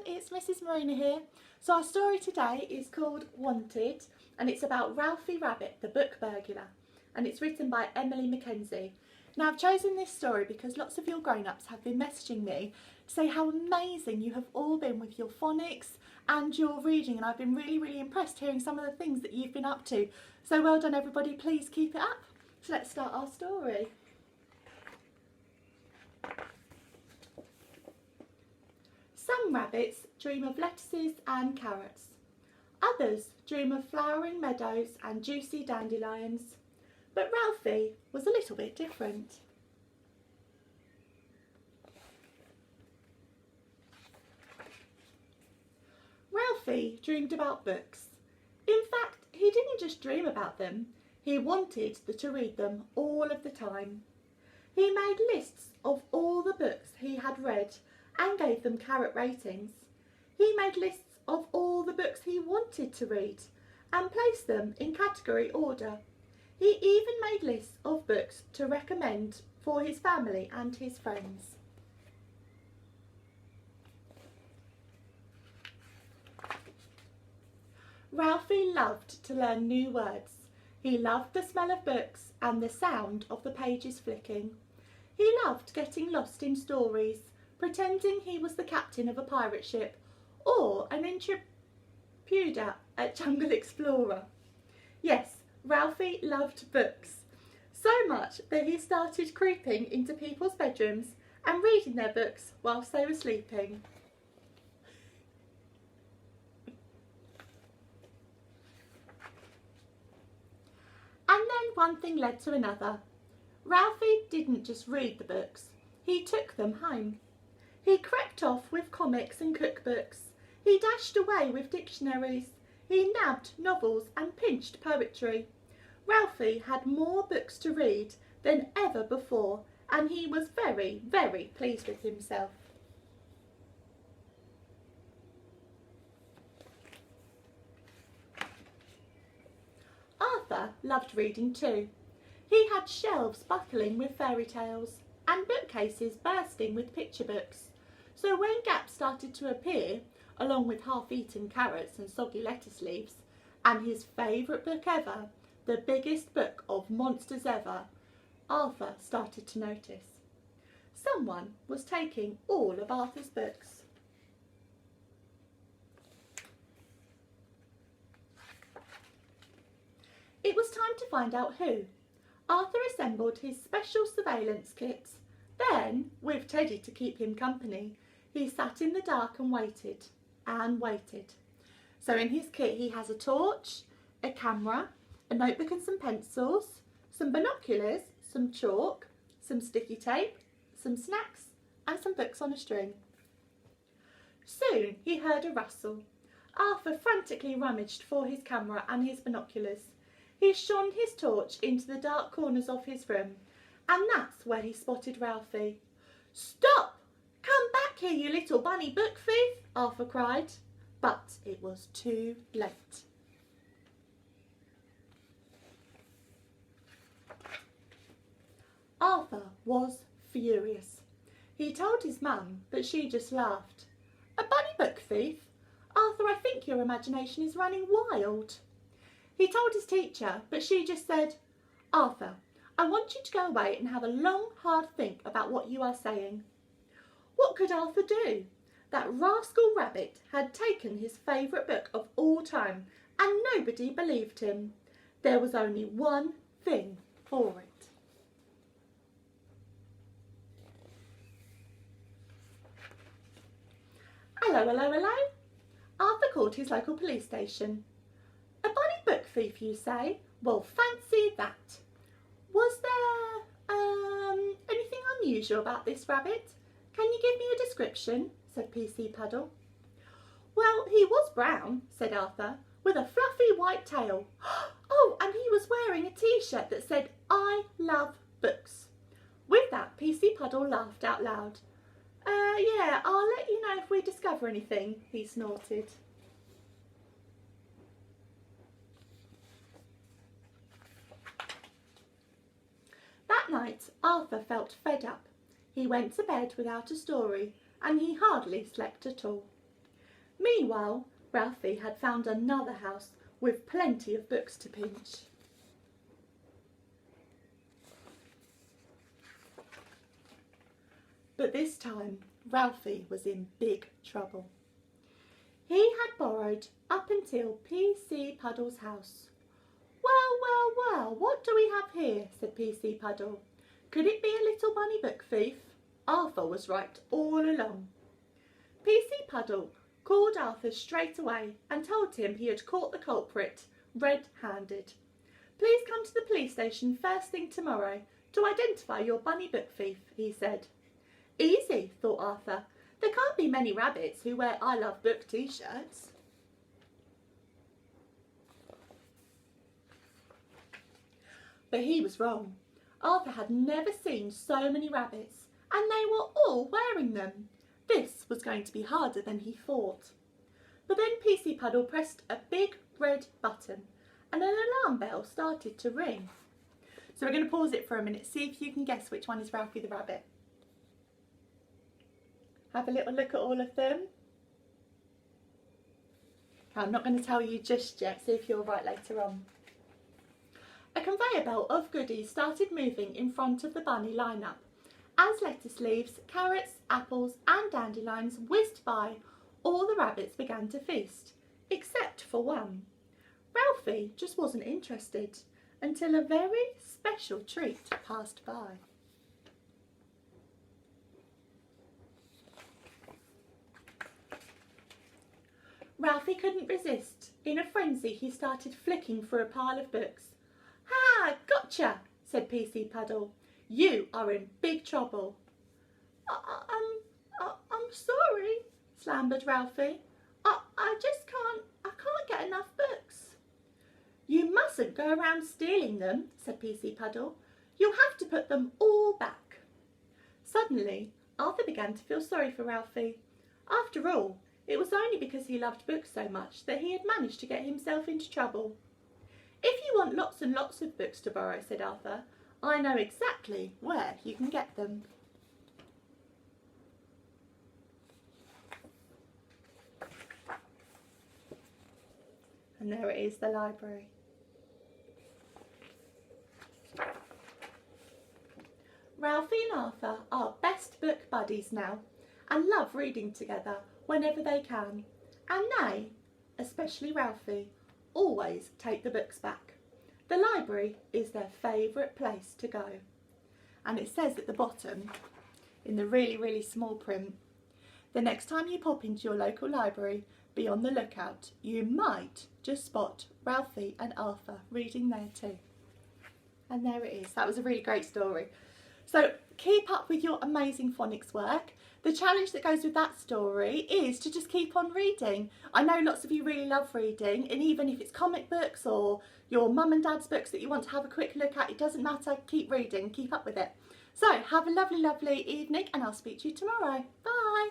it's Mrs. Marina here. So our story today is called Wanted, and it's about Ralphie Rabbit, the book burglar, and it's written by Emily MacKenzie. Now I've chosen this story because lots of your grown-ups have been messaging me to say how amazing you have all been with your phonics and your reading, and I've been really impressed hearing some of the things that you've been up to. So well done everybody, please keep it up. So let's start our story. Some rabbits dream of lettuces and carrots. Others dream of flowering meadows and juicy dandelions. But Ralphie was a little bit different. Ralphie dreamed about books. In fact, he didn't just dream about them, he wanted to read them all of the time. He made lists of all the books he had read and gave them carrot ratings. He made lists of all the books he wanted to read and placed them in category order. He even made lists of books to recommend for his family and his friends. Ralphie loved to learn new words. He loved the smell of books and the sound of the pages flicking. He loved getting lost in stories, pretending he was the captain of a pirate ship or an intruder at Jungle Explorer. Yes, Ralphie loved books, so much that he started creeping into people's bedrooms and reading their books whilst they were sleeping. And then one thing led to another. Ralphie didn't just read the books, he took them home. He crept off with comics and cookbooks. He dashed away with dictionaries. He nabbed novels and pinched poetry. Ralphie had more books to read than ever before, and he was very pleased with himself. Arthur loved reading too. He had shelves buckling with fairy tales and bookcases bursting with picture books. So when gaps started to appear, along with half-eaten carrots and soggy lettuce leaves, and his favourite book ever, the biggest book of monsters ever, Arthur started to notice. Someone was taking all of Arthur's books. It was time to find out who. Arthur assembled his special surveillance kit. Then, with Teddy to keep him company, he sat in the dark and waited. So in his kit he has a torch, a camera, a notebook and some pencils, some binoculars, some chalk, some sticky tape, some snacks and some books on a string. Soon he heard a rustle. Arthur frantically rummaged for his camera and his binoculars. He shone his torch into the dark corners of his room, and that's where he spotted Ralphie. "Stop! Come back here, you little bunny book thief!" Arthur cried. But it was too late. Arthur was furious. He told his mum, but she just laughed. "A bunny book thief? Arthur, I think your imagination is running wild." He told his teacher, but she just said, "Arthur, I want you to go away and have a long, hard think about what you are saying." What could Arthur do? That rascal rabbit had taken his favourite book of all time, and nobody believed him. There was only one thing for it. Hello. Arthur called his local police station. "A bunny book thief, you say? Well, fancy that. Was there anything unusual about this rabbit? Can you give me a description?" said PC Puddle. "Well, he was brown," said Arthur, "with a fluffy white tail. Oh, and he was wearing a t-shirt that said, 'I love books.'" With that, PC Puddle laughed out loud. Yeah, I'll let you know if we discover anything," he snorted. That night, Arthur felt fed up. He went to bed without a story, and he hardly slept at all. Meanwhile, Ralphie had found another house with plenty of books to pinch. But this time, Ralphie was in big trouble. He had borrowed up until PC Puddle's house. Well, well, well, what do we have here? Said PC Puddle. Could it be a little bunny book thief? Arthur was right all along. PC Puddle called Arthur straight away and told him he had caught the culprit red-handed. Please come to the police station first thing tomorrow to identify your bunny book thief, he said. Easy, thought Arthur. There can't be many rabbits who wear I Love Book t-shirts. But he was wrong. Arthur had never seen so many rabbits, and they were all wearing them. This was going to be harder than he thought. But then PC Puddle pressed a big red button and an alarm bell started to ring. So we're going to pause it for a minute, see if you can guess which one is Ralphie the rabbit. Have a little look at all of them. I'm not going to tell you just yet, see if you're right later on. A conveyor belt of goodies started moving in front of the bunny lineup. As lettuce leaves, carrots, apples and dandelions whizzed by, all the rabbits began to feast, except for one. Ralphie just wasn't interested until a very special treat passed by. Ralphie couldn't resist. In a frenzy, he started flicking through a pile of books. "Ha! Gotcha!" said PC Puddle. "You are in big trouble." I'm sorry," slammered Ralphie. I can't get enough books." "You mustn't go around stealing them," said PC Puddle. "You'll have to put them all back." Suddenly, Arthur began to feel sorry for Ralphie. After all, it was only because he loved books so much that he had managed to get himself into trouble. "If you want lots and lots of books to borrow," said Arthur, "I know exactly where you can get them." And there it is, the library. Ralphie and Arthur are best book buddies now and love reading together whenever they can. And they, especially Ralphie, always take the books back. The library is their favourite place to go. And it says at the bottom, in the really, really small print, the next time you pop into your local library, be on the lookout. You might just spot Ralphie and Arthur reading there too. And there it is. That was a really great story. So keep up with your amazing phonics work. The challenge that goes with that story is to just keep on reading. I know lots of you really love reading, and even if it's comic books or your mum and dad's books that you want to have a quick look at, it doesn't matter, keep reading, keep up with it. So have a lovely, lovely evening, and I'll speak to you tomorrow. Bye.